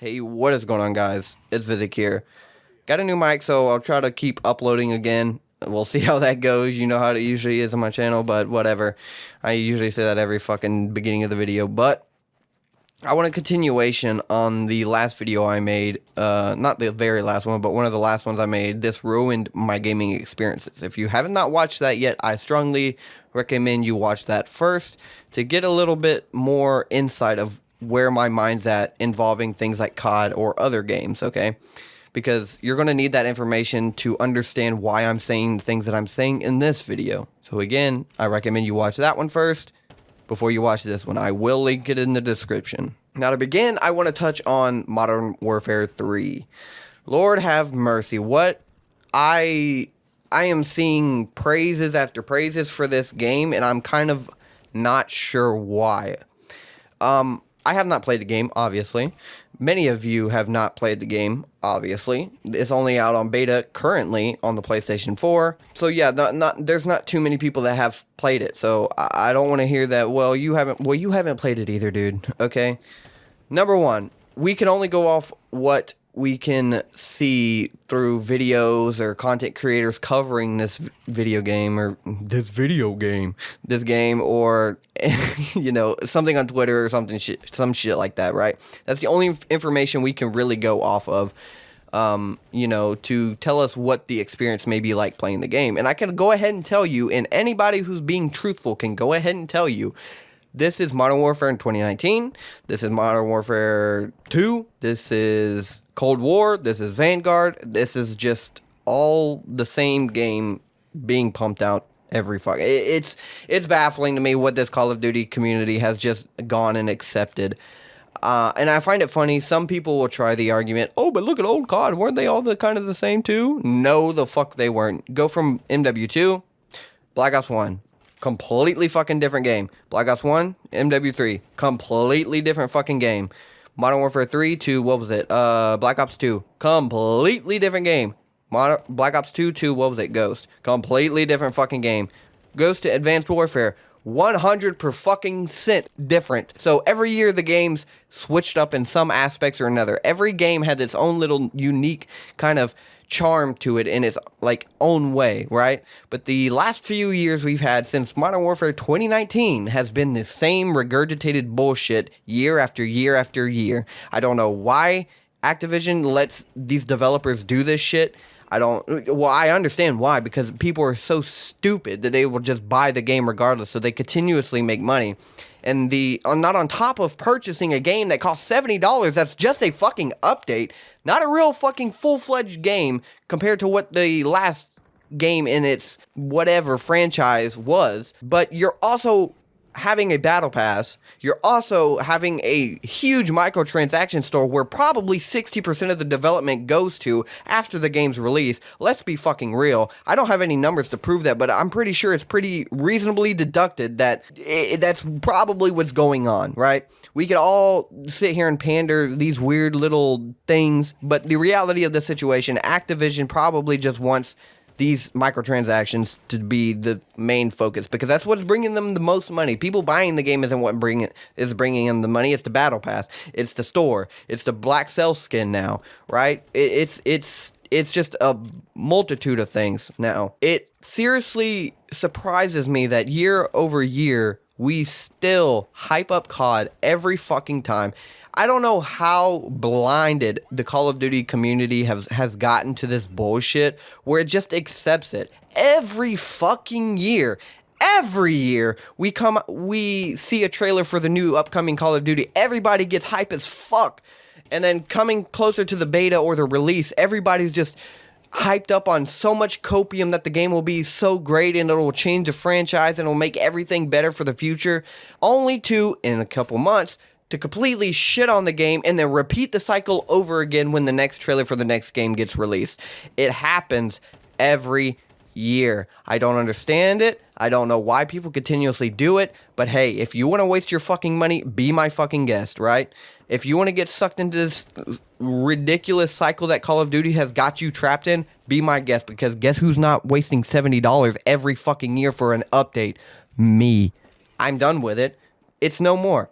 Hey, what is going on, guys? It's Vizik here. Got a new mic, so I'll try to keep uploading again. We'll see how that goes. You know how it usually is on my channel, but whatever. I usually say that every fucking beginning of the video, but I want a continuation on the last video I made. Not the very last one, but one of the last ones I made. This ruined my gaming experiences. If you haven't not watched that yet, I strongly recommend you watch that first to get a little bit more insight of where my mind's at involving things like COD or other games, okay? Because you're going to need that information to understand why I'm saying the things that I'm saying in this video. So again, I recommend you watch that one first before you watch this one. I will link it in the description. Now to begin, I want to touch on Modern Warfare 3. Lord have mercy. What I am seeing praises after praises for this game, and I'm kind of not sure why. I have not played the game, obviously. Many of you have not played the game, obviously. It's only out on beta currently on the PlayStation 4. So yeah, there's not too many people that have played it. So I don't want to hear that, well, you haven't played it either, dude. Okay? Number one, we can only go off what we can see through videos or content creators covering this game, or this game, or you know, something on Twitter or some shit like that, right? That's the only information we can really go off of, you know, to tell us what the experience may be like playing the game. And I can go ahead and tell you, and anybody who's being truthful can go ahead and tell you, this is Modern Warfare in 2019. This is Modern Warfare 2. This is Cold War. This is Vanguard. This is just all the same game being pumped out every fuck. It's baffling to me what this Call of Duty community has just gone and accepted. And I find it funny. Some people will try the argument, oh, but look at old COD. Weren't they all kind of the same too? No, the fuck they weren't. Go from MW2, Black Ops 1. Completely fucking different game. Black Ops 1, MW3, completely different fucking game. Modern Warfare 3 to, what was it? Black Ops 2, completely different game. Black Ops 2 to, what was it? Ghost, completely different fucking game. Ghost to Advanced Warfare, 100% different. So every year the games switched up in some aspects or another. Every game had its own little unique kind of charm to it in its like own way, right? But the last few years we've had since Modern Warfare 2019 has been the same regurgitated bullshit year after year after year. I don't know why Activision lets these developers do this shit. I understand why, because people are so stupid that they will just buy the game regardless, so they continuously make money. And not on top of purchasing a game that costs $70, that's just a fucking update, not a real fucking full-fledged game compared to what the last game in its whatever franchise was. But you're also having a battle pass, you're also having a huge microtransaction store where probably 60% of the development goes to after the game's release. Let's be fucking real. I don't have any numbers to prove that, but I'm pretty sure it's pretty reasonably deducted that that's probably what's going on, right? We could all sit here and pander these weird little things, but the reality of the situation, Activision probably just wants these microtransactions to be the main focus, because that's what's bringing them the most money. People buying the game isn't what is bringing them the money. It's the battle pass. It's the store. It's the black cell skin now, right? It's just a multitude of things now. It seriously surprises me that year over year we still hype up COD every fucking time. I don't know how blinded the Call of Duty community has gotten to this bullshit where it just accepts it. Every fucking year, we see a trailer for the new upcoming Call of Duty. Everybody gets hype as fuck. And then coming closer to the beta or the release, everybody's just hyped up on so much copium that the game will be so great and it'll change the franchise and it'll make everything better for the future, only to, in a couple months, to completely shit on the game and then repeat the cycle over again when the next trailer for the next game gets released. It happens every year. I don't understand it. I don't know why people continuously do it, but hey, if you want to waste your fucking money, be my fucking guest, right? If you want to get sucked into this ridiculous cycle that Call of Duty has got you trapped in, be my guest, because guess who's not wasting $70 every fucking year for an update? Me. I'm done with it. It's no more.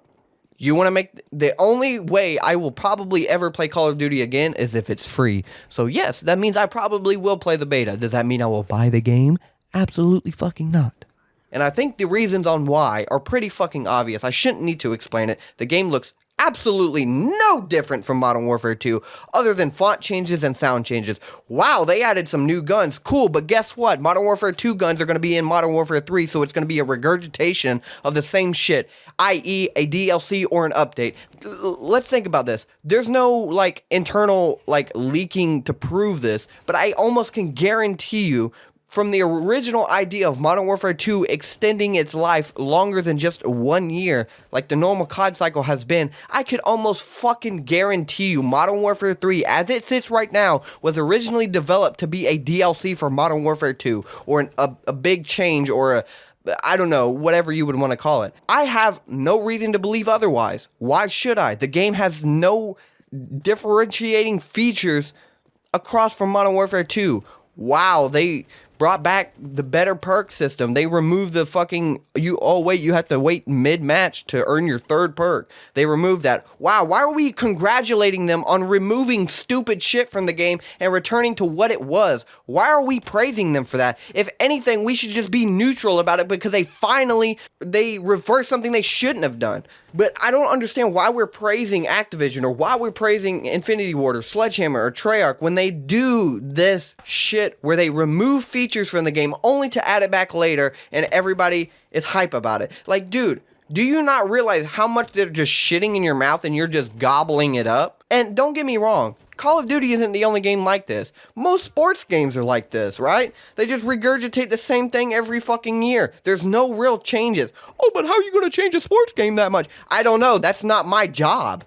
You want to make the only way I will probably ever play Call of Duty again is if it's free. So yes, that means I probably will play the beta. Does that mean I will buy the game? Absolutely fucking not. And I think the reasons on why are pretty fucking obvious. I shouldn't need to explain it. The game looks absolutely no different from Modern Warfare 2 other than font changes and sound changes. Wow, they added some new guns. Cool, but guess what? Modern Warfare 2 guns are going to be in Modern Warfare 3, so it's going to be a regurgitation of the same shit, i.e. a DLC or an update. Let's think about this. There's no, like, internal, like, leaking to prove this, but I almost can guarantee you from the original idea of Modern Warfare 2 extending its life longer than just 1 year, like the normal COD cycle has been, I could almost fucking guarantee you Modern Warfare 3, as it sits right now, was originally developed to be a DLC for Modern Warfare 2, or a big change, or I don't know, whatever you would want to call it. I have no reason to believe otherwise. Why should I? The game has no differentiating features across from Modern Warfare 2. Wow, they brought back the better perk system. They removed the fucking, you have to wait mid-match to earn your third perk. They removed that. Wow, why are we congratulating them on removing stupid shit from the game and returning to what it was? Why are we praising them for that? If anything, we should just be neutral about it because they reversed something they shouldn't have done. But I don't understand why we're praising Activision or why we're praising Infinity Ward or Sledgehammer or Treyarch when they do this shit where they remove features from the game only to add it back later and everybody is hype about it. Like, dude, do you not realize how much they're just shitting in your mouth and you're just gobbling it up? And don't get me wrong, Call of Duty isn't the only game like this. Most sports games are like this, right? They just regurgitate the same thing every fucking year. There's no real changes. Oh, but how are you going to change a sports game that much? I don't know. That's not my job.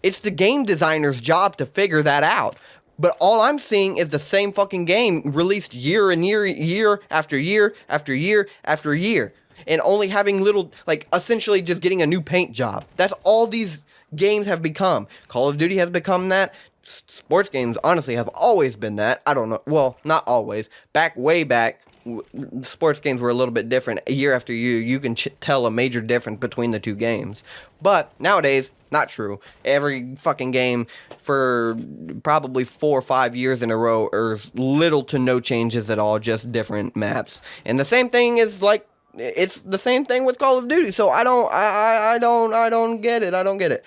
It's the game designer's job to figure that out. But all I'm seeing is the same fucking game released year after year after year after year. And only having little, like, essentially just getting a new paint job. That's all these games have become. Call of Duty has become that. Sports games, honestly, have always been that. I don't know. Well, not always. Way back, sports games were a little bit different. Year after year, you can tell a major difference between the two games. But nowadays, not true. Every fucking game for probably 4 or 5 years in a row, there's little to no changes at all, just different maps. And the same thing is like, it's the same thing with Call of Duty, so I don't get it. I don't get it.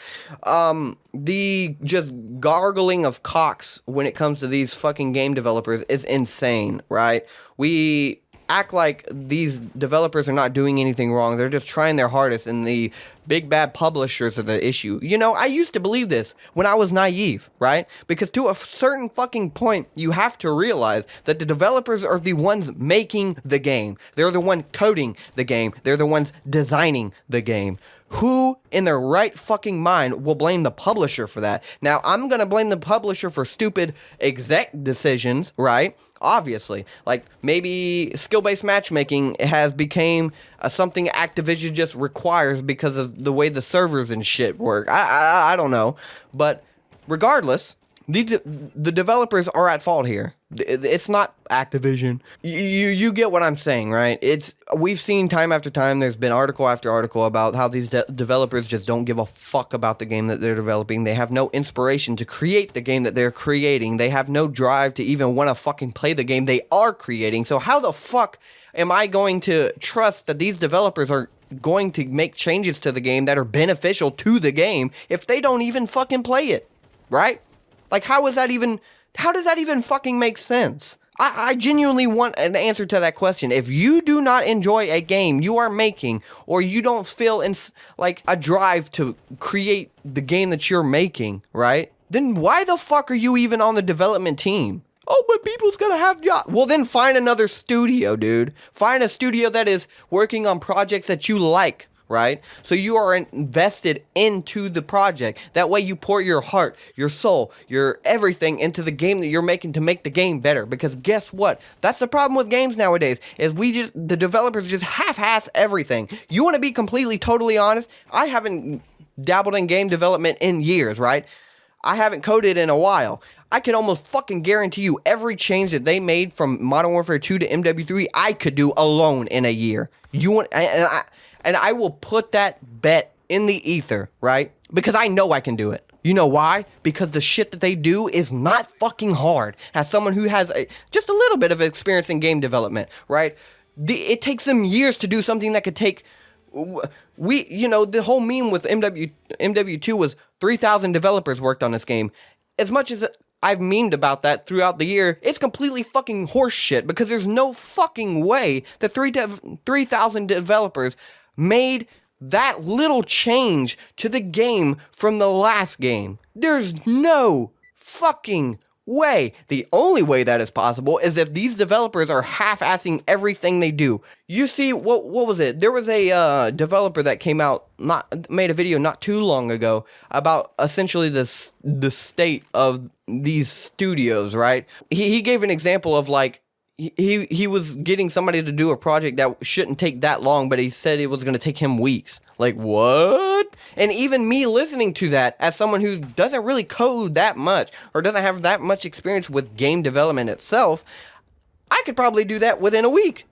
The just gargling of cocks when it comes to these fucking game developers is insane, right? We act like these developers are not doing anything wrong. They're just trying their hardest, and the big bad publishers are the issue. You know, I used to believe this when I was naive, right? Because to a certain fucking point, you have to realize that the developers are the ones making the game. They're the one coding the game. They're the ones designing the game. Who in their right fucking mind will blame the publisher for that? Now, I'm going to blame the publisher for stupid exec decisions, right? Obviously. Like, maybe skill-based matchmaking has become something Activision just requires because of the way the servers and shit work. I don't know. But regardless, the developers are at fault here. It's not Activision. You get what I'm saying, right? We've seen time after time, there's been article after article about how these developers just don't give a fuck about the game that they're developing. They have no inspiration to create the game that they're creating. They have no drive to even want to fucking play the game they are creating. So how the fuck am I going to trust that these developers are going to make changes to the game that are beneficial to the game if they don't even fucking play it, right? Like, how does that even fucking make sense? I genuinely want an answer to that question. If you do not enjoy a game you are making, or you don't feel like a drive to create the game that you're making, right? Then why the fuck are you even on the development team? Oh, but people's gonna have jobs. Well, then find another studio, dude. Find a studio that is working on projects that you like. Right? So you are invested into the project. That way you pour your heart, your soul, your everything into the game that you're making to make the game better. Because guess what? That's the problem with games nowadays, is the developers just half-ass everything. You want to be completely, totally honest? I haven't dabbled in game development in years, right? I haven't coded in a while. I can almost fucking guarantee you every change that they made from Modern Warfare 2 to MW3, I could do alone in a year. And I will put that bet in the ether, right? Because I know I can do it. You know why? Because the shit that they do is not fucking hard. As someone who has just a little bit of experience in game development, right? It takes them years to do something that could take... the whole meme with MW2 was 3,000 developers worked on this game. As much as I've memed about that throughout the year, it's completely fucking horse shit because there's no fucking way that 3,000 developers made that little change to the game from the last game. There's no fucking way. The only way that is possible is if these developers are half-assing everything they do. You see, what was it? There was a developer that made a video not too long ago about essentially the state of these studios, right? He gave an example of like, he was getting somebody to do a project that shouldn't take that long, but he said it was going to take him weeks. Like, what? And even me listening to that as someone who doesn't really code that much or doesn't have that much experience with game development itself, I could probably do that within a week.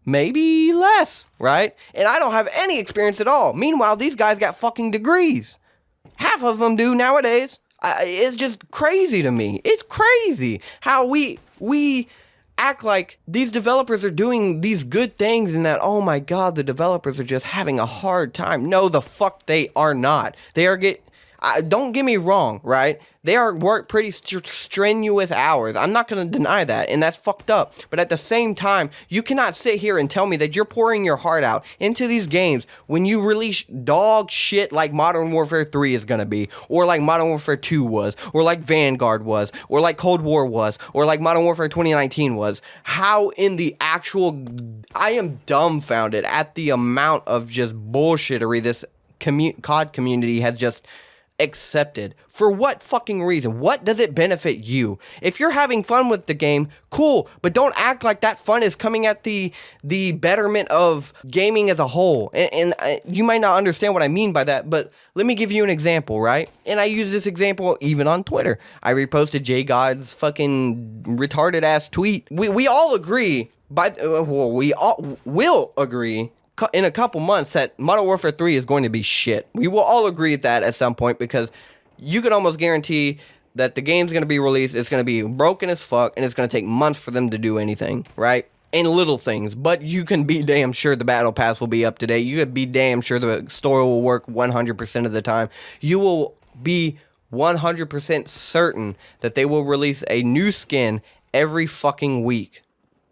Maybe less, right? And I don't have any experience at all. Meanwhile, these guys got fucking degrees. Half of them do nowadays. It's just crazy to me. It's crazy how we act like these developers are doing these good things and that, oh my god, the developers are just having a hard time. No, the fuck they are not. They are don't get me wrong, right? They are work pretty strenuous hours. I'm not going to deny that, and that's fucked up. But at the same time, you cannot sit here and tell me that you're pouring your heart out into these games when you release dog shit like Modern Warfare 3 is going to be, or like Modern Warfare 2 was, or like Vanguard was, or like Cold War was, or like Modern Warfare 2019 was. How in the actual... I am dumbfounded at the amount of just bullshittery this COD community has just... accepted. For what fucking reason? What does it benefit you? If you're having fun with the game, cool, but don't act like that fun is coming at the betterment of gaming as a whole. And you might not understand what I mean by that, but let me give you an example, right? And I use this example even on Twitter. I reposted J God's fucking retarded ass tweet. We all agree we all will agree in a couple months that Modern Warfare 3 is going to be shit. We will all agree at that at some point because you can almost guarantee that the game's going to be released, it's going to be broken as fuck, and it's going to take months for them to do anything, right? And little things, but you can be damn sure the battle pass will be up to date. You can be damn sure the story will work 100% of the time. You will be 100% certain that they will release a new skin every fucking week.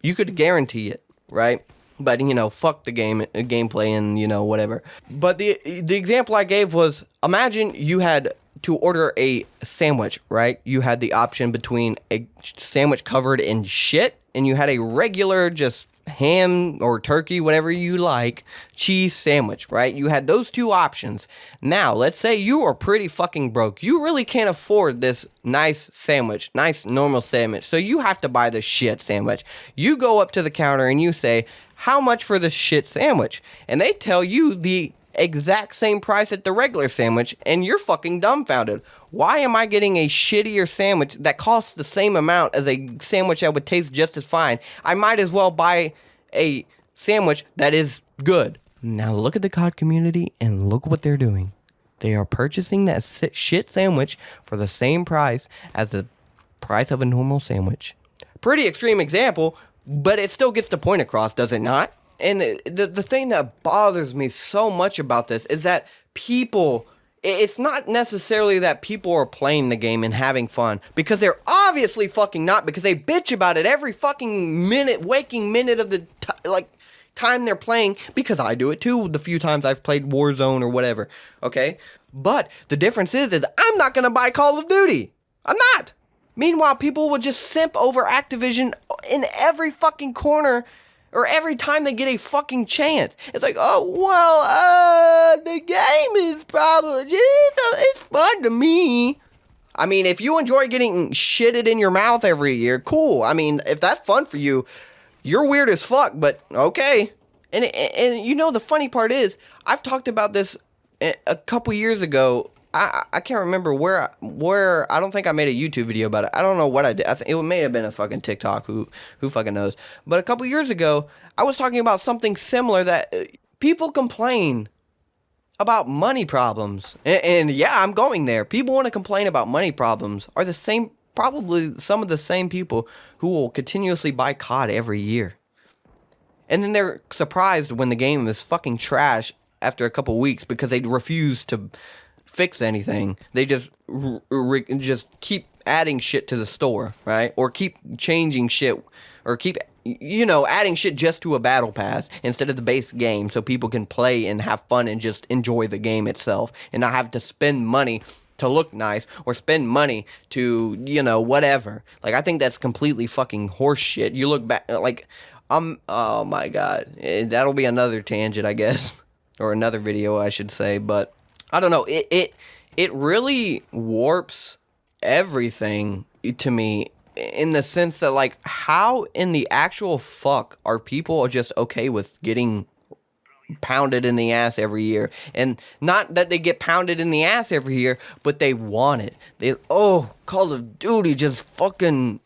You could guarantee it, right? But, fuck the gameplay and, whatever. But the example I gave was, imagine you had to order a sandwich, right? You had the option between a sandwich covered in shit and you had a regular just ham or turkey, whatever you like, cheese sandwich, right? You had those two options. Now, let's say you are pretty fucking broke. You really can't afford this nice sandwich, nice normal sandwich. So you have to buy the shit sandwich. You go up to the counter and you say, how much for the shit sandwich? And they tell you the exact same price at the regular sandwich, and you're fucking dumbfounded. Why am I getting a shittier sandwich that costs the same amount as a sandwich that would taste just as fine? I might as well buy a sandwich that is good. Now look at the COD community and look what they're doing. They are purchasing that shit sandwich for the same price as the price of a normal sandwich. Pretty extreme example, but it still gets the point across, does it not? And the thing that bothers me so much about this is that it's not necessarily that people are playing the game and having fun, because they're obviously fucking not, because they bitch about it every fucking waking minute of the time they're playing, because I do it too the few times I've played Warzone or whatever, okay? But the difference is I'm not gonna buy Call of Duty. I'm not. Meanwhile, people will just simp over Activision in every fucking corner or every time they get a fucking chance. It's like, the game is probably, it's fun to me. I mean, if you enjoy getting shitted in your mouth every year, cool. I mean, if that's fun for you, you're weird as fuck, but okay. And the funny part is, I've talked about this a couple years ago. I can't remember where. I don't think I made a YouTube video about it. I don't know what I did. It may have been a fucking TikTok. Who fucking knows? But a couple years ago, I was talking about something similar that people complain about money problems. And yeah, I'm going there. People want to complain about money problems are the same, probably some of the same people who will continuously buy COD every year. And then they're surprised when the game is fucking trash after a couple weeks because they refuse to fix anything. They just just keep adding shit to the store, right? Or keep changing shit, or keep, adding shit just to a battle pass instead of the base game so people can play and have fun and just enjoy the game itself and not have to spend money to look nice or spend money to, whatever. Like, I think that's completely fucking horse shit. You look back, like, oh my God. That'll be another tangent, I guess, or another video, I should say, but I don't know. It really warps everything to me in the sense that, like, how in the actual fuck are people just okay with getting pounded in the ass every year? And not that they get pounded in the ass every year, but they want it. Call of Duty just fucking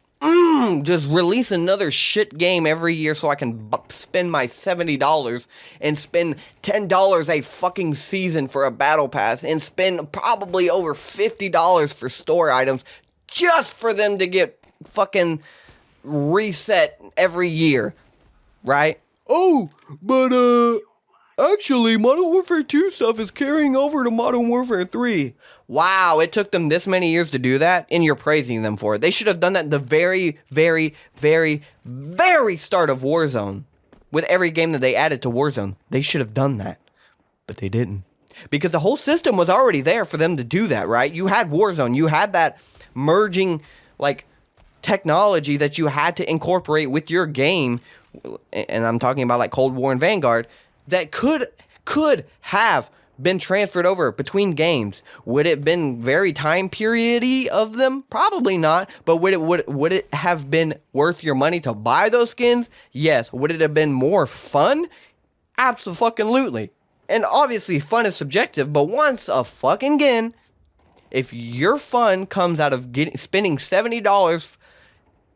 just release another shit game every year so I can spend my $70 and spend $10 a fucking season for a battle pass and spend probably over $50 for store items just for them to get fucking reset every year, right? Oh, but actually, Modern Warfare 2 stuff is carrying over to Modern Warfare 3. Wow, it took them this many years to do that, and you're praising them for it. They should have done that at the very, very, very, very start of Warzone. With every game that they added to Warzone, they should have done that. But they didn't. Because the whole system was already there for them to do that, right? You had Warzone. You had that merging, like, technology that you had to incorporate with your game. And I'm talking about, like, Cold War and Vanguard. That could have been transferred over between games. Would it have been very time period-y of them? Probably not. But would it have been worth your money to buy those skins? Yes. Would it have been more fun? Absolutely. And obviously fun is subjective, but once a fucking again, if your fun comes out of spending $70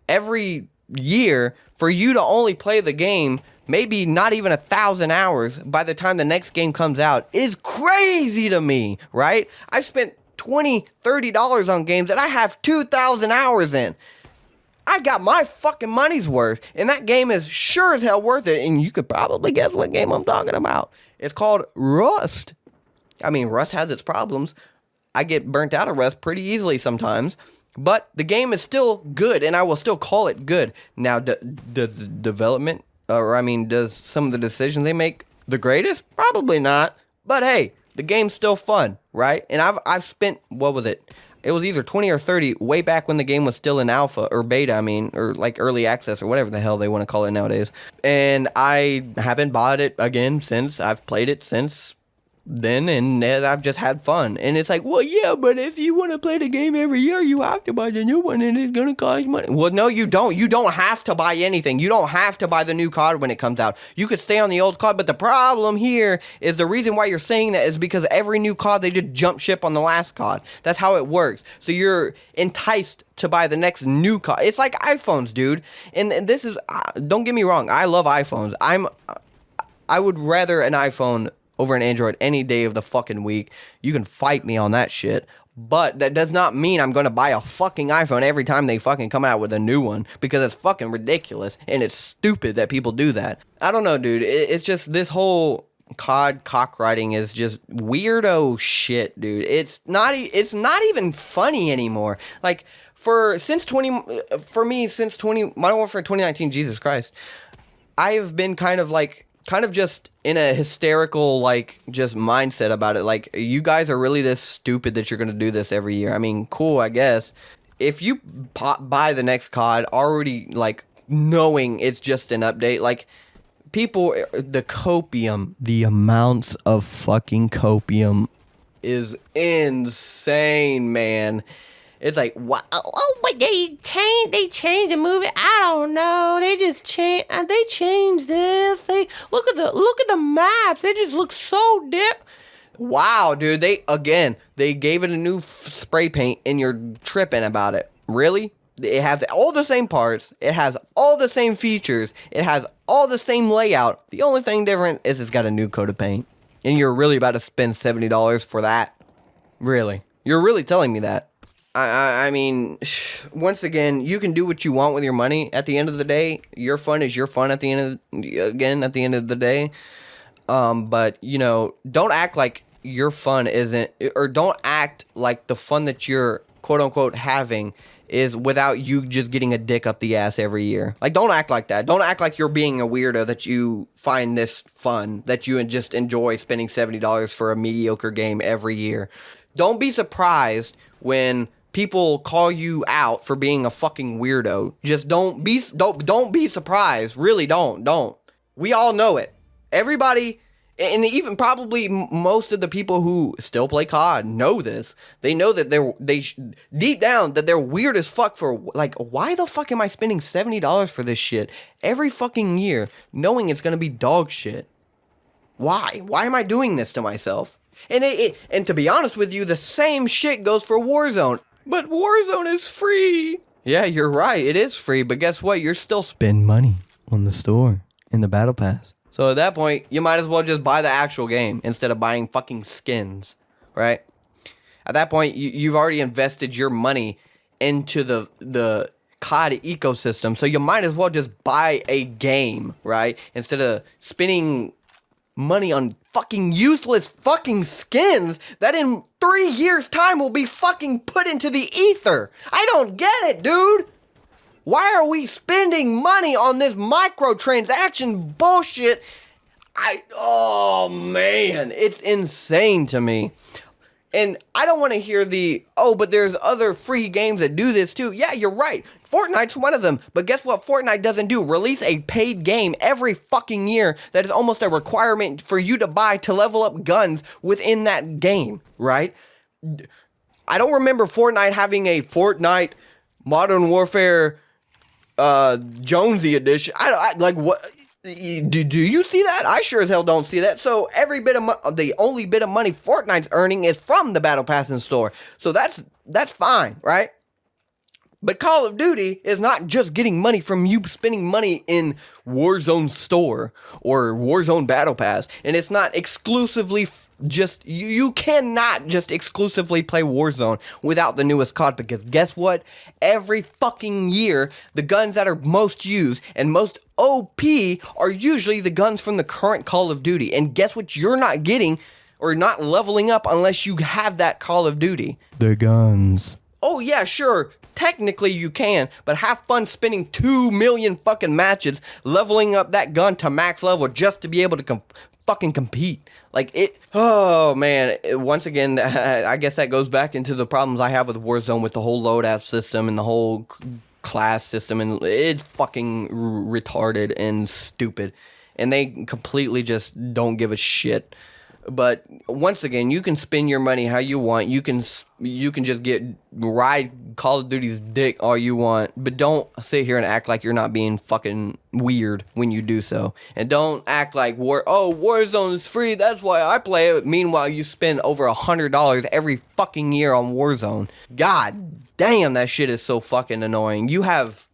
every year for you to only play the game maybe not even 1,000 hours by the time the next game comes out is crazy to me, right? I've spent $20, $30 on games that I have 2,000 hours in. I got my fucking money's worth, and that game is sure as hell worth it, and you could probably guess what game I'm talking about. It's called Rust. I mean, Rust has its problems. I get burnt out of Rust pretty easily sometimes, but the game is still good, and I will still call it good. Now, does the development, does some of the decisions they make the greatest? Probably not. But hey, the game's still fun, right? And I've spent, what was it? It was either 20 or 30 way back when the game was still in alpha or beta, or like early access or whatever the hell they want to call it nowadays. And I haven't bought it again since. I've played it since then, and I've just had fun. And it's like, well, yeah, but if you want to play the game every year, you have to buy the new one, and it's going to cost money. Well, no, you don't. You don't have to buy anything. You don't have to buy the new COD when it comes out. You could stay on the old COD, but the problem here is the reason why you're saying that is because every new COD, they just jump ship on the last COD. That's how it works. So you're enticed to buy the next new COD. It's like iPhones, dude. And this is, don't get me wrong, I love iPhones. I would rather an iPhone over an Android any day of the fucking week. You can fight me on that shit. But that does not mean I'm going to buy a fucking iPhone every time they fucking come out with a new one, because it's fucking ridiculous and it's stupid that people do that. I don't know, dude. It's just this whole COD cockriding is just weirdo shit, dude. It's not even funny anymore. Like since Modern Warfare 2019, Jesus Christ, I have been kind of just in a hysterical, like, just mindset about it. Like, you guys are really this stupid that you're going to do this every year. I mean, cool, I guess. If you buy the next COD already, like, knowing it's just an update, like, people, the amounts of fucking copium is insane, man. It's like, wow, oh, but they changed the movie. I don't know. They just changed this. They look at the maps. They just look so dip. Wow, dude. They gave it a new spray paint, and you're tripping about it. Really? It has all the same parts. It has all the same features. It has all the same layout. The only thing different is it's got a new coat of paint. And you're really about to spend $70 for that? Really? You're really telling me that? I mean, once again, you can do what you want with your money. At the end of the day, your fun is your fun at the end of the day. But, you know, don't act like your fun isn't, or don't act like the fun that you're quote unquote having is without you just getting a dick up the ass every year. Like, don't act like that. Don't act like you're being a weirdo that you find this fun, that you just enjoy spending $70 for a mediocre game every year. Don't be surprised when people call you out for being a fucking weirdo. Just don't be surprised. Really don't. We all know it. Everybody, and even probably most of the people who still play COD know this. They know that deep down that they're weird as fuck for, like, why the fuck am I spending $70 for this shit every fucking year knowing it's gonna be dog shit? Why? Why am I doing this to myself? And to be honest with you, the same shit goes for Warzone. But Warzone is free. Yeah, you're right. It is free. But guess what? You're still spending money on the store in the battle pass. So at that point, you might as well just buy the actual game instead of buying fucking skins, right? At that point, you've already invested your money into the COD ecosystem. So you might as well just buy a game, right? Instead of spending money on fucking useless fucking skins that in 3 years' time will be fucking put into the ether. I don't get it, dude. Why are we spending money on this microtransaction bullshit? Oh man, it's insane to me. And I don't want to hear but there's other free games that do this too. Yeah, you're right. Fortnite's one of them. But guess what Fortnite doesn't do? Release a paid game every fucking year that is almost a requirement for you to buy to level up guns within that game, right? I don't remember Fortnite having a Fortnite Modern Warfare Jonesy edition. Like what? Do you see that? I sure as hell don't see that. So every bit of the only bit of money Fortnite's earning is from the Battle Pass in store. So that's fine, right? But Call of Duty is not just getting money from you spending money in Warzone store or Warzone Battle Pass, and it's not exclusively just you cannot just exclusively play Warzone without the newest COD, because guess what? Every fucking year, the guns that are most used and most OP are usually the guns from the current Call of Duty. And guess what you're not getting or not leveling up unless you have that Call of Duty? The guns. Oh yeah, sure. Technically you can, but have fun spending 2 million fucking matches leveling up that gun to max level just to be able to fucking compete. Like it, oh man, once again, I guess that goes back into the problems I have with Warzone with the whole loadout system and the whole class system, and it's fucking retarded and stupid, and they completely just don't give a shit. But once again, you can spend your money how you want. You can just ride Call of Duty's dick all you want, but don't sit here and act like you're not being fucking weird when you do so. And don't act like Warzone is free, that's why I play it. Meanwhile, you spend over $100 every fucking year on Warzone. God damn, that shit is so fucking annoying. You have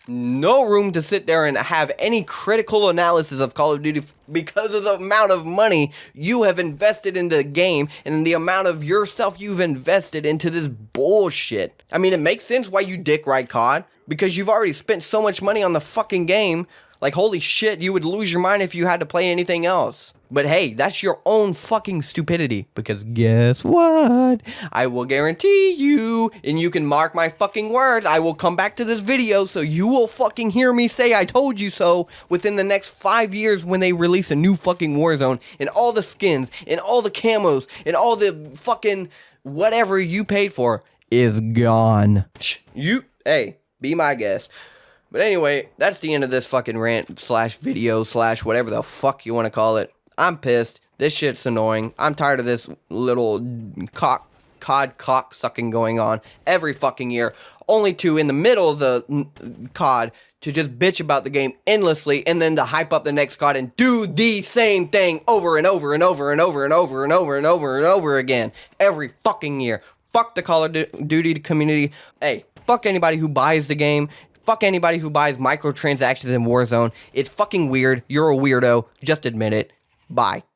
no room to sit there and have any critical analysis of Call of Duty because of the amount of money you have invested in the game and the amount of yourself you've invested into this bullshit. I mean, it makes sense why you dick ride COD, because you've already spent so much money on the fucking game. Like, holy shit, you would lose your mind if you had to play anything else. But hey, that's your own fucking stupidity. Because guess what? I will guarantee you, and you can mark my fucking words, I will come back to this video so you will fucking hear me say I told you so within the next 5 years when they release a new fucking Warzone, and all the skins, and all the camos, and all the fucking whatever you paid for is gone. Hey, be my guest. But anyway, that's the end of this fucking rant slash video slash whatever the fuck you want to call it. I'm pissed. This shit's annoying. I'm tired of this little COD cock sucking going on every fucking year. Only to, in the middle of the COD, to just bitch about the game endlessly and then to hype up the next COD and do the same thing over and over and over and over and over and over and over and over again every fucking year. Fuck the Call of Duty community. Hey, fuck anybody who buys the game. Fuck anybody who buys microtransactions in Warzone. It's fucking weird. You're a weirdo. Just admit it. Bye.